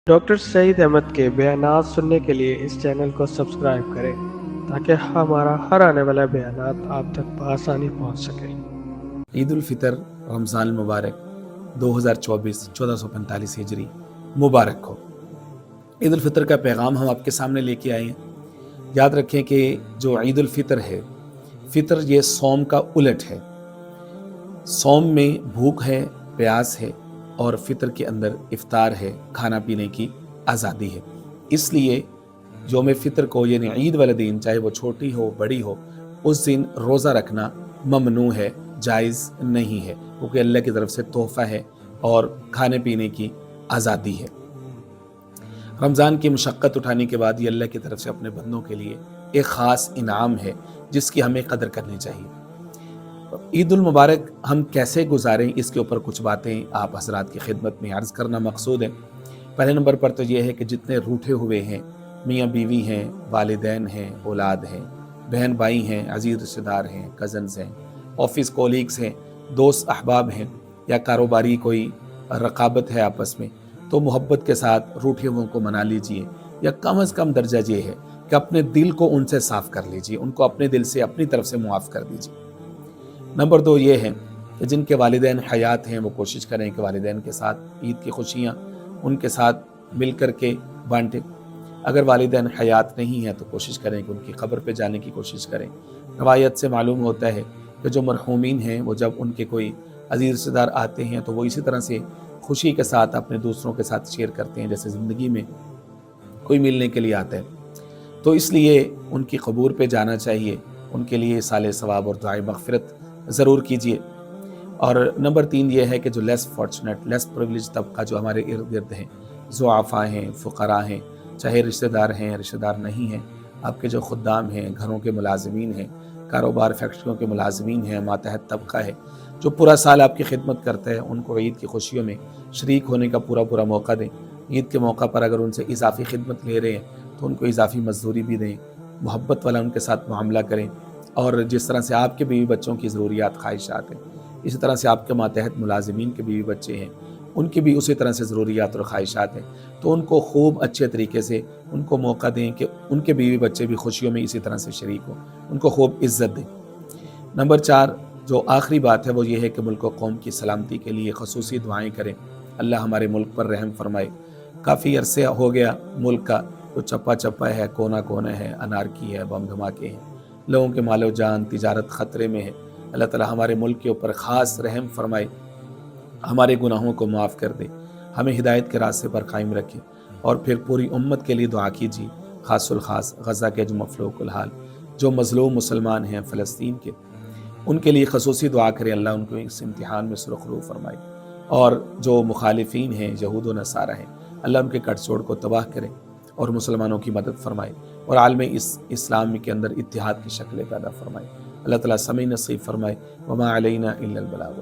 Doctor Saeed Ahmad के बयानात सुनने के लिए इस चैनल को सब्सक्राइब करें ताकि हमारा हर आने वाला बयानात आप तक बआसानी पहुंच सके। ईद उल फितर रमज़ान मुबारक 2024 1445 हिजरी मुबारक हो। ईद उल फितर का पैगाम हम आपके सामने लेके आए हैं। याद रखें कि जो ईद उल फितर है, फितर ये सौम का उलट है। सौम में भूख है, प्यास है, और फितर के अंदर इफ्तार है, खाना पीने की आज़ादी है। इसलिए यौम फितर को यानी ईद वाले दिन, चाहे वो छोटी हो बड़ी हो, उस दिन रोज़ा रखना ममनू है, जायज़ नहीं है, क्योंकि अल्लाह की तरफ से तोहफ़ा है और खाने पीने की आज़ादी है। रमज़ान की मशक्क़त उठाने के बाद ये अल्लाह की तरफ से अपने बंदों के लिए एक ख़ास इनाम है जिसकी हमें कदर करनी चाहिए। ईद उल मुबारक हम कैसे गुजारें, इसके ऊपर कुछ बातें आप हज़रात की खिदमत में अर्ज़ करना मकसूद है। पहले नंबर पर तो ये है कि जितने रूठे हुए हैं, मियाँ बीवी हैं, वालिदैन हैं, औलाद हैं, बहन भाई हैं, अजीज़ रिश्तेदार हैं, कज़न्स हैं, ऑफ़िस कोलीग्स हैं, दोस्त अहबाब हैं, या कारोबारी कोई रकाबत है आपस में, तो मोहब्बत के साथ रूठे हुओं को मना लीजिए, या कम अज़ कम दर्जा ये है कि अपने दिल को उनसे साफ़ कर लीजिए, उनको अपने दिल से अपनी तरफ से मुआफ़ कर दीजिए। नंबर 2 ये है कि जिनके वालिदैन हयात हैं वो कोशिश करें कि वालिदैन के साथ ईद की खुशियाँ उनके साथ मिल कर के बांटें। अगर वालिदैन हयात नहीं हैं तो कोशिश करें कि उनकी क़ब्र पे जाने की कोशिश करें। रवायत से मालूम होता है कि जो मरहूमीन हैं वो जब उनके कोई अज़ीज़ रिश्तेदार आते हैं तो वो इसी तरह से खुशी के साथ अपने दूसरों के साथ शेयर करते हैं जैसे ज़िंदगी में कोई मिलने के लिए आता है। तो इसलिए उनकी क़ब्र पे जाना चाहिए, उनके लिए साले सवाब और दुआए मग़फ़िरत ज़रूर कीजिए। और नंबर 3 ये है कि जो लेस फॉर्चुनेट, लेस प्रिविलेज तबका जो हमारे इर्द गिर्द हैं, ज़ुआफ़ा हैं, फ़ुक़रा हैं, चाहे रिश्तेदार हैं, रिश्तेदार नहीं हैं, आपके जो ख़ुद्दाम हैं, घरों के मुलाज़िमीन हैं, कारोबार फैक्ट्रियों के मुलाज़िमीन हैं, मातहत तबका है जो पूरा साल आपकी खिदमत करता है, उनको ईद की खुशियों में शरीक होने का पूरा मौका दें। ईद के मौका पर अगर उनसे इज़ाफ़ी खिदमत ले रहे हैं तो उनको इज़ाफ़ी मज़दूरी भी दें, मोहब्बत वाला उनके साथ मामला करें। और जिस तरह से आपके बीवी बच्चों की ज़रूरियात ख्वाहिशात हैं, इसी तरह से आपके मातहत मुलाज़िमीन के बीवी बच्चे हैं, उनकी भी उसी तरह से ज़रूरियात और ख्वाहिशात हैं। तो उनको खूब अच्छे तरीके से उनको मौका दें कि उनके बीवी बच्चे भी खुशियों में इसी तरह से शरीक हों, उनको खूब इज़्ज़त दें। नंबर 4 जो आखिरी बात है वो ये है कि मुल्क व कौम की सलामती के लिए ख़ुसूसी दुआएँ करें। अल्लाह हमारे मुल्क पर रहम फरमाए। काफ़ी अरसे हो गया मुल्क का तो चप्पा चप्पा है, कोना कोना है, अनारकी है, बम धमाके हैं, लोगों के मालो जान तिजारत ख़तरे में है। अल्लाह ताला हमारे मुल्क के ऊपर ख़ास रहम फरमाए, हमारे गुनाहों को माफ़ कर दे, हमें हिदायत के रास्ते पर कायम रखे। और फिर पूरी उम्मत के लिए दुआ कीजिए, ख़ासुल ख़ास गज़ा के जो मफ़लूकुल हाल, जो मज़लूम मुसलमान हैं फ़लस्तीन के, उनके लिए ख़ुसूसी दुआ करें, अल्लाह उनको इस इम्तिहान में सुरख़रू फरमाए। और जो मुखालिफीन हैं, यहूद व नसारा हैं, अल्लाह उनके कटछोड़ को तबाह करें और मुसलमानों की मदद फरमाए और आलम इस्लाम के अंदर इत्तिहाद की शक्लें पैदा फरमाए। अल्लाह ताला समी नसीब फरमाए। वमा अलैना इल्लल बलाग।